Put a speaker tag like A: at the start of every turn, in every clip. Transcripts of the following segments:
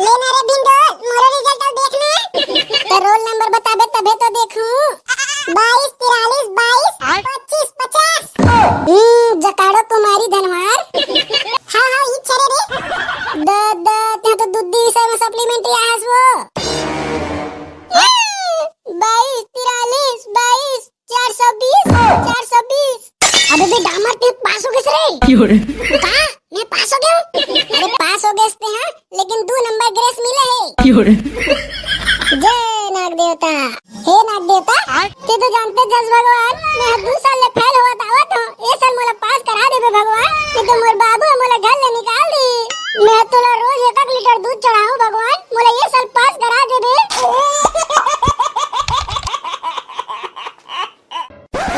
A: लेना रे भिंडोल, मोरो रिजल्ट अब देखना। तो रोल नंबर बताबे तबे तो देखूं। 22 43 22 25 50। जकाड़ो कुमारी धनवार। हाँ हाँ ई छरे रे। ते तो दूधी विषय में सप्लीमेंट्री आहास वो। 22 43 22 420 420। अबे बे डामर ते पास हो गए रे।
B: क्यों रे?
A: कहाँ मैं पास हो गया हूँ? अरे पास हो गए थे हाँ, लेकिन 2 नंबर ग्रेस मिले है।
B: क्यों रे?
A: जय नाग देवता। हे नाग देवता, ते तो जानते जज भगवान, मैं 2 साल ले फेल हुआ था तो ये साल मोला पास करा दे बे भगवान। नहीं तो मोर बाबू मोला घर ले निकाल दी। मैं तोला रोज 1 लीटर दूध चढ़ाऊं भगवान, मोला ये साल पास करा दे बे।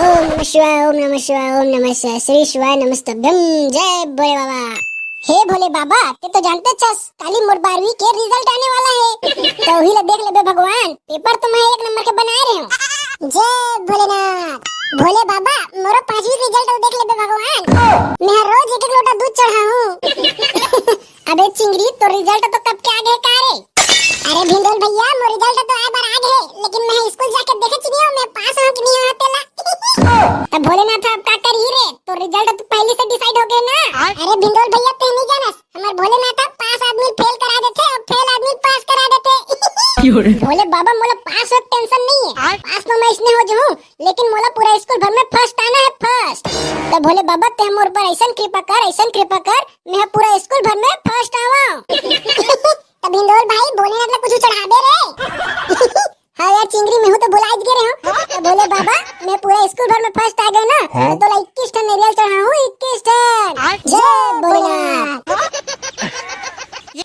A: ओम नमः शिवाय ओम नमः शिवाय ओम नमः शिवाय श्री शिवाय नमस्तभ्यम। जय भोले बाबा। हे भोले बाबा, ते तो जानते छस काली मोर 12वीं के रिजल्ट आने वाला है। तो ही ले देख ले बे भगवान, पेपर तो मैं 1 नंबर के बना रहे हूँ। जय भोलेनाथ। भोले बाबा, मोरो 5वीं रिजल्ट देख ले बे भगवान, मैं रोज 1 लोटा दूध चढ़ा हूँ। अबे चिंगरी, तो रिजल्ट तो कब के आगे का रे? अरे भिंडोल भैया, मोर रिजल्ट तो आए बार आगे है, लेकिन मैं स्कूल जाके देखे चिनियो मैं पास हूं कि नहीं हूं तेला। तो भोलेनाथ अब का करी रे? तो रिजल्ट तो पहले से डिसाइड हो गए ना। अरे भिंडोल भैया, ते नहीं जानस, हमार भोलेनाथ पास आदमी फेल करा देते और फेल आदमी पास करा देते।
B: क्यों रे?
A: भोले बाबा, मोला पास हो टेंशन नहीं है, पास तो मैं इसने हो जाऊं, लेकिन मोला पूरा स्कूल भर में फर्स्ट आना है, फर्स्ट। तो भोले बाबा, ते मोर पर ऐसा कृपा कर, मैं पूरा स्कूल भर में फर्स्ट आवा। तो भिंडोल भाई, भोलेनाथ ने कुछ चढ़ाबे रे। हाँ यार चिंगरी, मैं हूँ तो भुला गए रहे हो। तो भोले बाबा, मैं पूरा स्कूल भर में फर्स्ट आ गए ना, तो 21 टन नारियल चढ़ाऊं, 21 टन। जय भोलेनाथ।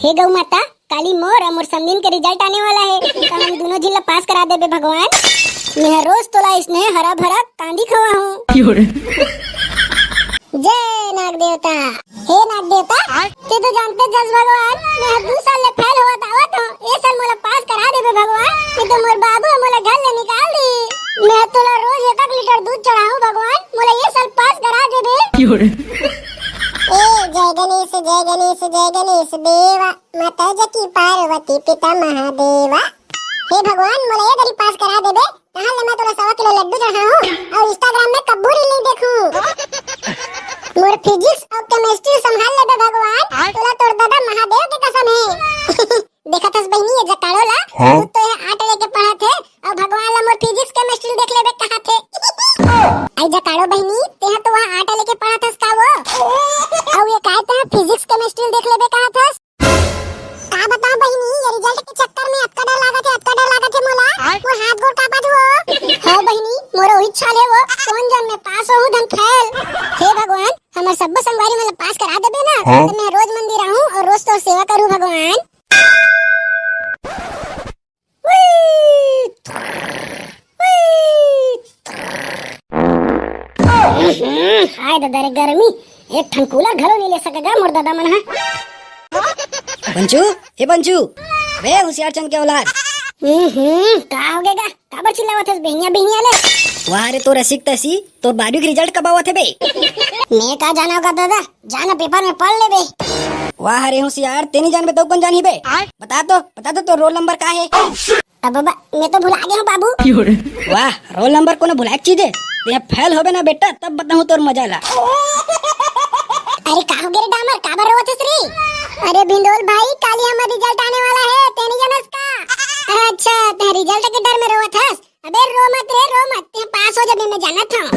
A: हे गौ माता, काली मोर और मोर समदीन के रिजल्ट आने वाला है, तो हम दोनों जिला पास करा दे बे भगवान। मैं रोज तोला इसने हरा भरा कांदी खवा हूँ।
B: क्यों रे?
A: जय नाग देवता। हे नाग देवता, ते तो जानते जज भगवान, मैं 2 साल ले फेल हुआ था तो ये साल मोला पास करा दे बे भगवान। नहीं तो मोर बाबू मोला घर ले निकाल दी। मैं तोला रोज 1 लीटर दूध चढ़ाऊं भगवान, मोला ये साल पास करा दे बे।
B: क्यों रे?
A: जय गणेश जय गणेश जय गणेश देवा, माता जकी पार्वती पिता महादेवा। हे भगवान, मोला ये दरी पास करा दे बे, कहां ले मैं तोला 100 किलो लड्डू चढ़ाऊं और इंस्टाग्राम में कब्बू रील नहीं देखूं। मोर फिजिक्स और केमिस्ट्री संभाल ले बे भगवान, तोला तोर दादा महादेव के कसम है। देखा थस बहनी, ये जकाड़ो ला तू तो ये 8 लेके पढ़ा थे और भगवान ला मोर फिजिक्स केमिस्ट्री देख ले बे कहां थे। आई जकाड़ो बहनी, तेहा तो वहां 8 लेके पढ़ा थस का वो, और ये काहे तेहा फिजिक्स केमिस्ट्री देख ले बे कहां थस? का बताऊं बहनी, ये रिजल्ट के चक्कर में अटका डर लागत है मोला, वो हाथ गोड़ कापत हो। हां बहनी, मोर ओही छाले वो, कौन जन में पास होऊं धन फेल। हे भगवान, हमर सब संगवारी मला पास करा देबे ना, तो मैं रोज मंदिर आऊं और रोज तोर सेवा करूं भगवान। हाय दादा रे गर्मी, एक ठन कूलर घरो नहीं ले सकेगा मोर दादा मन हा।
C: बंचू, हे बंचू, बे होशियार चंद के औलाद।
A: का हो गएगा? काबर चिल्लावत हस बहनिया ले?
C: वाह रे, तो रसिक तसी, तो 12वीं के रिजल्ट कब आवत है बे?
A: मैं का जाना होगा दादा, जाना पेपर में पढ़ ले बे।
C: वाह रे होशियार, तेनी जान बे तो कौन जानी बे? बता तो रोल नंबर का है?
A: अब बाबा, मैं तो भुला गया हूँ बाबू।
B: क्यों रे?
C: वाह, रोल नंबर को ना भुलाए चीज है, ये फेल होबे ना बेटा, तब बताऊं तोर मजा ला।
A: अरे का हो गया रे डामर, काबर रोवत हस रे? अरे भिंडोल भाई, काली हमारा रिजल्ट आने वाला है, तेनी जानस का? अच्छा, ते रिजल्ट के डर में रोवत हस? अबे रो मत, ते पास हो जाबे, मैं जानत हूं।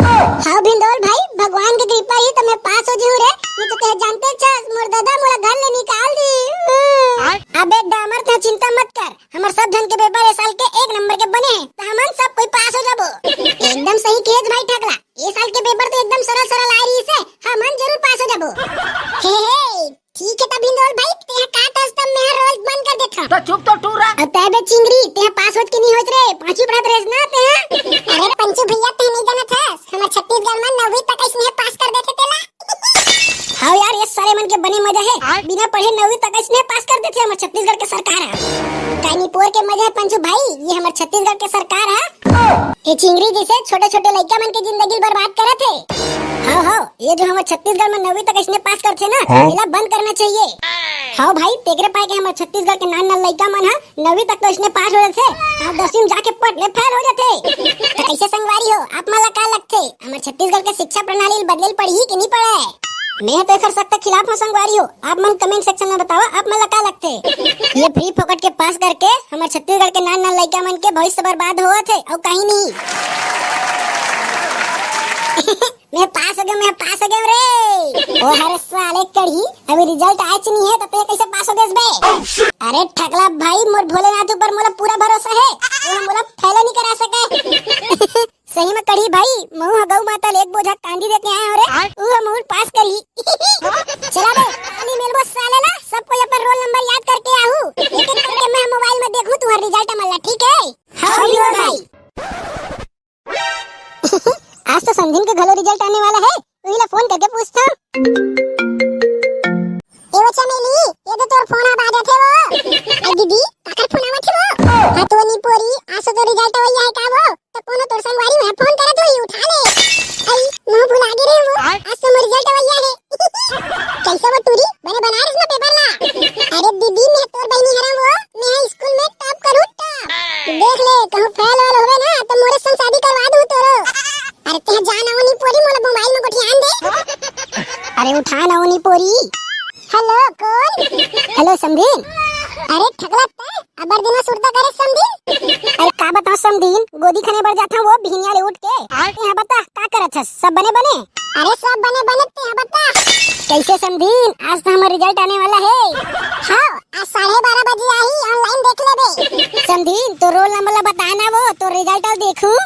A: हां भिंडोल भाई, भगवान की कृपा ही तो मैं पास हो जाऊं रे, नहीं तो ते जानते छस मोर दादा मोला घर ले निकाल दी। अबे डामर, ते चिंता मत कर, हमर सब धन के पेपर इस साल के 1 नंबर के बने हैं, तो हमन सब कोई पास हो जाबो। एकदम सही केज भाई ठगला, ये साल के पेपर तो एकदम सरल आ रही से, हमन जरूर पास हो जाबो। हे ठीक है तब भिंडोल भाई, ते का तस्तम में रोज बंद कर देथा।
B: तो चुप तो टूरा।
A: अब तबे चिंगरी, ते पास होत कि नहीं होत रे? 5वीं पढ़त रेस ना ते? अरे पंचू भैया, ते नहीं जानत हस, हमर छत्तीसगढ़ में 9वीं तक इसने पास कर देते तेला। हां यार, ये सारे मन के बने मजा है, बिना पढ़े 9वीं तक इसने में पास कर देते हमारे छत्तीसगढ़ के सरकार है। कानीपुर के मजे है पंचू भाई, ये हमारे छत्तीसगढ़ के सरकार है। ये चिंगरी जैसे छोटे छोटे लड़का मन की जिंदगी बर्बाद करे थे। हाँ ये जो हमारे छत्तीसगढ़ में 9वीं तक इसने पास करते ना, इला बंद करना चाहिए। हाँ भाई तेरे पाए के हमारे छत्तीसगढ़ के नान नान लड़का मन है 9वीं तक तो इसने पास हो थे, और 10वीं में जाके पढ़ ले फेल हो जाते। तो कैसे संगवारी हो आप मला का लगते हमारे छत्तीसगढ़ के शिक्षा प्रणाली बदले पढ़ी कि नहीं पढ़े? मैं तो कर सकता खिलाफ हूँ संगवारी हो, आप मन कमेंट सेक्शन में बताओ आप मला का लगते। ये फ्री फोकट के पास करके हमारे छत्तीसगढ़ के नान नान लड़का मन के भविष्य बर्बाद हुआ थे और कहीं नहीं। मैं पास हो गया रे। ओ हर साले कड़ी अभी रिजल्ट आया नहीं है तो ते कैसे पास हो गए बे? अरे ठगला भाई मोर भोलेनाथ ऊपर मोला पूरा भरोसा है, वो मोला फेल नहीं करा सके। सही में कड़ी भाई महू गौ माता ले एक बोझा कांदी देके आए हो रे, वो महू पास करी। चला बे पानी मेलबो साले ला, सबको अपन रोल नंबर याद करके आऊ, एक एक करके मैं मोबाइल में देखूं तुम्हारा रिजल्ट मल्ला, ठीक है? हां भाई। आज तो संधीन के घलो रिजल्ट आने वाला है, उहीला फोन करके पूछता। ए बच्चा मेली, ये तो तोर फोन आ बाजा थे वो। ए दीदी, काकर फोन आवत थे वो? हां तो नी पोरी, आज तो रिजल्ट होई है का वो? तो कोनो तोर संगवारी में फोन करे तो उठा ले। आई, मुंह भुला गे रे वो, आज तो मोर रिजल्ट होई है। कैसे वो टूरी? बने बनारस में पेपर ला। अरे दीदी मैं तोर बहनी हरा वो, मैं स्कूल में टॉप करूं टॉप। देख ले कहूं फेल होवे ना तो मोरे संग शादी करवा दूं तोरो। अरे ते जाना ओनी पोरी मोला मोबाइल में को ध्यान दे। अरे उठा ना ओनी पोरी। हेलो कौन? हेलो समधीन। अरे ठगला ते अबर दिना सुरता करे समधीन। अरे का बताओ समधीन, गोदी खाने बढ़ जाता वो बिहनिया ले उठ के। यहां बता का करत हस? सब बने? अरे सब बने ते यहां बता। कैसे समधीन, आज तो हमारा रिजल्ट आने वाला है। हां आज 12:30 बजे आई, ऑनलाइन देख लेबे। समधीन तो रोल नंबर ला बताना वो, तो रिजल्ट आ देखूं।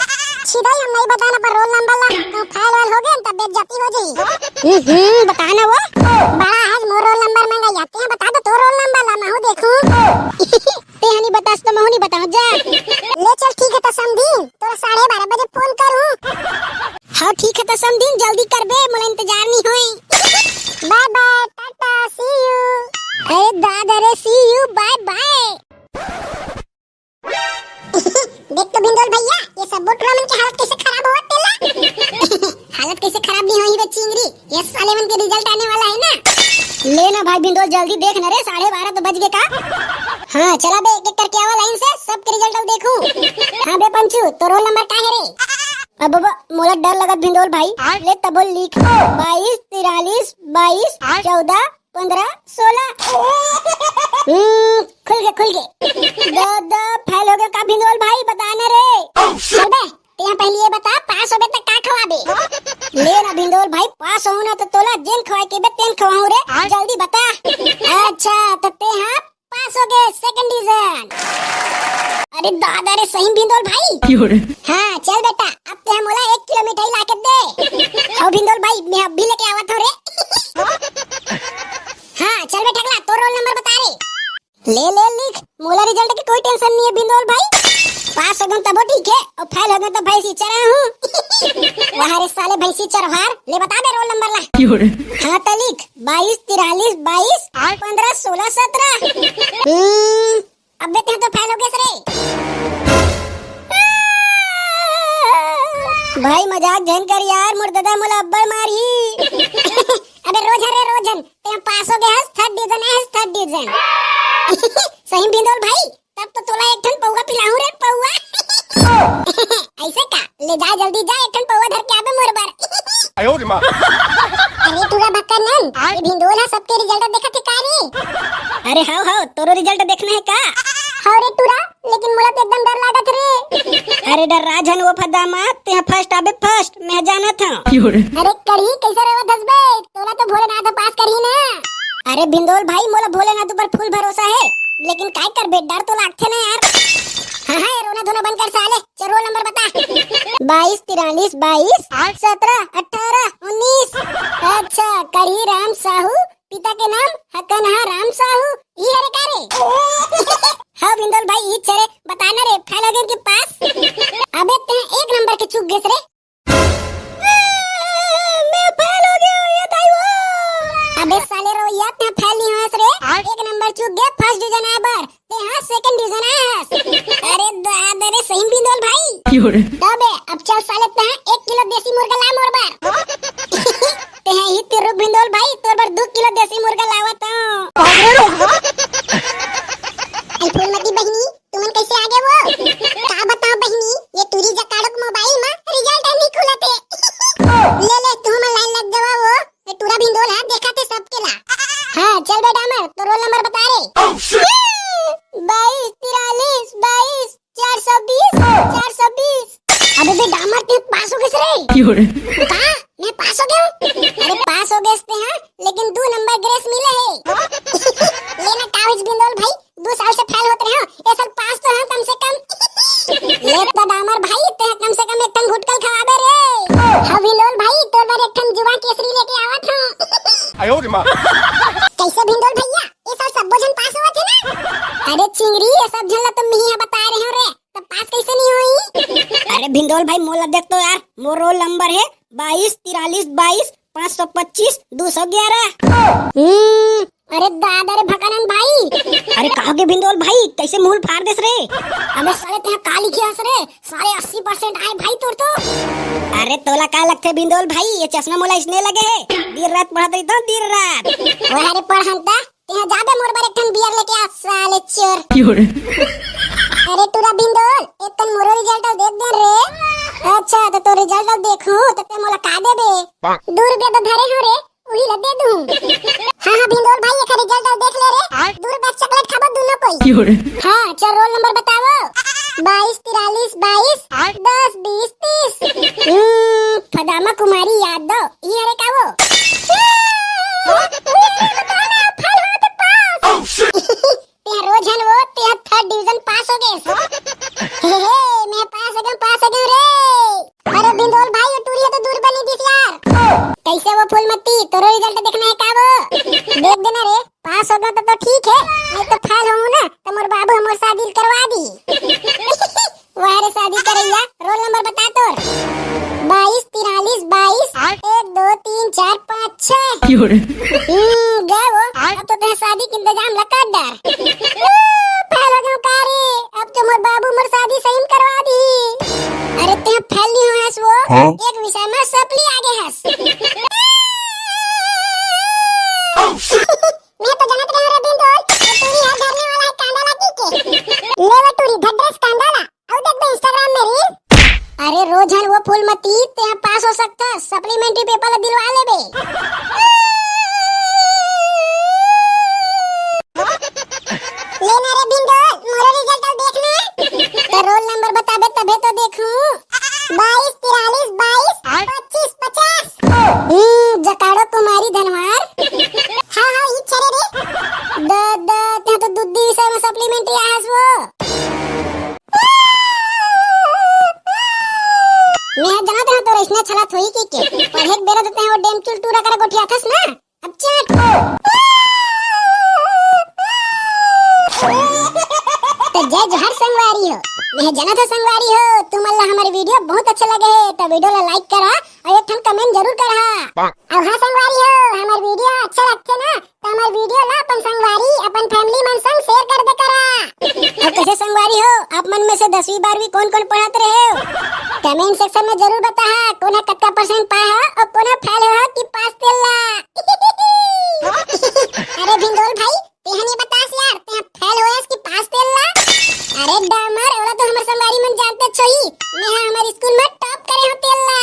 A: सीधा हम नहीं बताना पर रोल नंबर ला, तो फाइल वाल हो गया तब बेइज्जती हो जाई। बताना वो बड़ा आज मोर रोल नंबर मांगा जाते हैं, बता दो तो रोल नंबर ला मैं देखूं। ते हनी बतास तो मैं नहीं बताऊं जा। ले चल ठीक है तो समझीन, तोरा 12:30 बजे फोन करूं। हां ठीक है तो समझीन, जल्दी कर बे, मोला इंतजार नहीं होई। Bye bye tata see you. अरे दादा रे सी यू बाय बाय। देख तो बिंदुल भैया ये सब बोटरा मन की हालत कैसे खराब होत तेला। हालत कैसे खराब नहीं होई बे चिंगरी, ये साले मन के रिजल्ट आने वाला है ना। लेना भाई बिंदुल जल्दी देख ना रे, 12:30 तो बज गए का। हां चला बे एक एक करके आवा लाइन से, सबके रिजल्ट देखूं। हां बे पंचू तो रोल नंबर का है रे? अब मोला डर लगत बिंदुल भाई, ले तब लिख 22 43 22 14 15 16। खुल गए दादा फेल हो गया का बिंदुल भाई, बताना रे। चल बे ते पहले ये बता पास हो बे तक का खवाबे? ले ना बिंदुल भाई पास होना तो तोला जेन खवाए के बे तेन खवाऊं रे, जल्दी बता। अच्छा तो ते हां पास हो गए सेकंड डिवीजन। अरे दादा रे सही बिंदुल भाई। हां चल बेटा अब ते मोला 1 किलो मिठाई ला के दे। हां बिंदुल भाई मैं अब भी लेके आवत हूं रे। हां चल बेटा अगला तो रोल नंबर बता रे। ले लिख, मोला रिजल्ट की कोई टेंशन नहीं है बिंदुल भाई। पास हो गए तब ठीक है, और फेल हो गए तो भैंसी चरा हूं। वहां रे साले भैंसी चरवार, ले बता दे रोल नंबर ला। हां तो लिख 22 43 22 15 16 17। अबे ते तो फेल हो गए रे। भाई मजाक जन कर यार, मोर दादा मोला अब्बड़ मारी। अबे रोजन ते पास हो गए, थर्ड डिवीजन। सही बिंदुल भाई तब तो तोला एक ठन पौवा पिलाऊं रे पौवा। ऐसे का ले जा जल्दी जा, एक ठन पौवा धर के आबे मोर बार।
B: आयो रे मां।
A: अरे तूरा बकनन ये बिंदुल है सबके रिजल्ट देखत है का रे? अरे हां तोरो रिजल्ट देखना है का? हां रे तूरा, लेकिन मोला तो एकदम डर लागत रे। अरे डर राजन वो फदा मत, ते फर्स्ट आबे फर्स्ट मैं जाना था। अरे कड़ी कैसे रहत हसबे, तोला तो भोलेनाथ पास करही ना। अरे बिंदुल भाई मोला भोलेनाथ ऊपर फुल भरोसा है, लेकिन काय कर बे डर तो लागथे ना यार। हां रोना धोना बंद कर साले, चल रोल नंबर बता। 22 43 22 17 18 19। अच्छा कड़ी राम साहू, पिता के नाम हकनहा राम साहू, ई हरे का रे? हां बिंदुल भाई ई छरे, बताना रे फेल हो गए के पास। अबे ते एक नंबर के चूक गए रे। मैं फेल हो गया ये ताई वो। अबे साले रो या ते फेल नहीं होस रे, एक नंबर चूक गे फर्स्ट डिवीजन आए बर ते हां सेकंड डिवीजन आए हस। अरे दादा रे सही बिंदोल भाई तबे अब चल साले ते 1 किलो देसी मुर्गा ला मोर बार ते हैं हित रुक बिंदोल भाई तोर बर 2 किलो देसी मुर्गा लावत हूं। आई फूलमती बहनी तुमन कैसे आगे वो का बताओ बहनी ये तुरी जकाड़क मोबाइल में रिजल्ट नहीं खुलते ले ले तुम लाइन लग जावा वो ये टूरा बिंदोल है देखा थे सबके ला। हां चल बेटा अमर तो रोल नंबर बता रे 22 43 22 420 420। अबे बे डामर ते पास हो गए रे कहां मैं पास हो गया। अरे पास हो गए थे हां लेकिन 2 नंबर ग्रेस मिले है लेना कागज बिंदोल भाई 2 साल से फेल होते रहे हो ये साल पास तो है कम से कम। ले तो डामर भाई ते कम से कम एक टन गुटकल खवाबे रे। हां बिंदोल भाई तोर बार एक टन जुबान केसरी लेके आवत हूं।
B: आयो रे मां
A: कैसे बिंदोल भैया ये साल सब जन पास हुआ थे ना। अरे चिंगरी ये सब जन तुम ही बता रहे हो रे तो पास कैसे नहीं हुई।
C: अरे भिंडोल भाई मोला देख तो यार मोर रोल नंबर है 22 43 22 525 211।
A: अरे दादा रे भकानंद भाई
C: अरे कहा के भिंडोल भाई कैसे मुंह फाड़ देस रे।
A: अबे साले ते का लिखे हस रे सारे 80% आए भाई तोर तो।
C: अरे तोला का लगथे भिंडोल भाई ये चश्मा मोला इसने लगे है दिन रात पढ़त रही तो दिन रात।
A: ओए अरे पढ़हंता ते जाबे मोर बार एक ठन बियर लेके आ साले चोर। अरे तूरा बिंदोल एक टन मोरो रिजल्ट देख दे रे। अच्छा तो रिजल्ट देखू तो ते मोला का देबे 2 रुपया तो धरे हो रे वही ला दे दूं। हां बिंदोल भाई एक रिजल्ट देख ले रे 2 रुपया चॉकलेट खाबो दोनों कोई। हां चल रोल नंबर बताओ 22 43 22 10 20 30। फदामा कुमारी यादव ये रे का वो ते रोजन वो ते थर्ड डिवीजन पास हो गए। हे मैं पास हो गया रे। अरे बिंदोल भाई ये टूरी तो दूर बनी दिस यार। कैसे वो फूलमती तोरो रिजल्ट देखना है का वो देख देना रे पास हो गया तो ठीक है नहीं तो फेल हूं ना तो मोर बाबू हमर शादी करवा दी। वह रे शादी करैया रोल नंबर बता तोर 22 43 22 1 2 3 4 5 6। गए वो अब तो ते शादी के इंतजाम लगा डर फेल हो गया का रे अब तो मोर बाबू मोर शादी सही में करवा दी। अरे ते फेल नहीं हो हस वो एक विषय में सप्ली आगे हस। मैं तो जानत रहा रे बिंदोल टूरी है धरने वाला है कांडाला की के ले वो टूरी धड्रेस कांडाला और देख बे इंस्टाग्राम में रील। अरे रोजन वो फूलमती ते पास हो सकता सप्लीमेंट्री पेपर दिलवा ले बे। लेना रे बिंदोल मोरा रिजल्ट देखना तो रोल नंबर बता बे तबे तो देखूं 22 43 22 25 50। जकाड़ो कुमारी धनवार हां हां ई छरे रे द ते तो दूध विषय में सप्लीमेंट्री आस वो। मैं जानत रहा तो इसने छला थोई की के पढ़े बेरा तो ते वो डेम चुल टूरा कर गोठिया थस ना अब चल तो जय जोहर संगवारी हो मैं जाना था संगवारी हो तुम अल्लाह हमारी वीडियो बहुत अच्छा लगे है तो वीडियो ला लाइक करा और एक ठन कमेंट जरूर करा। और हां संगवारी हो हमारी वीडियो अच्छा लगते ना तो हमारी वीडियो ला अपन संगवारी अपन फैमिली मन संग शेयर कर दे करा। और कैसे संगवारी हो आप मन में से 10वीं 12वीं कौन-कौन पढ़ाते रहे हो कमेंट सेक्शन में जरूर बता कोना कत्ता परसेंट पाया और कोना फेल हो कि पास तेला। अरे बिंदोल भाई तेहनी बतास यार ते फेल होयस कि पास तेला। अरे डामर ओला तो हमर संगवारी मन जानते छोई मैं हमारे स्कूल में टॉप करे हो तेला।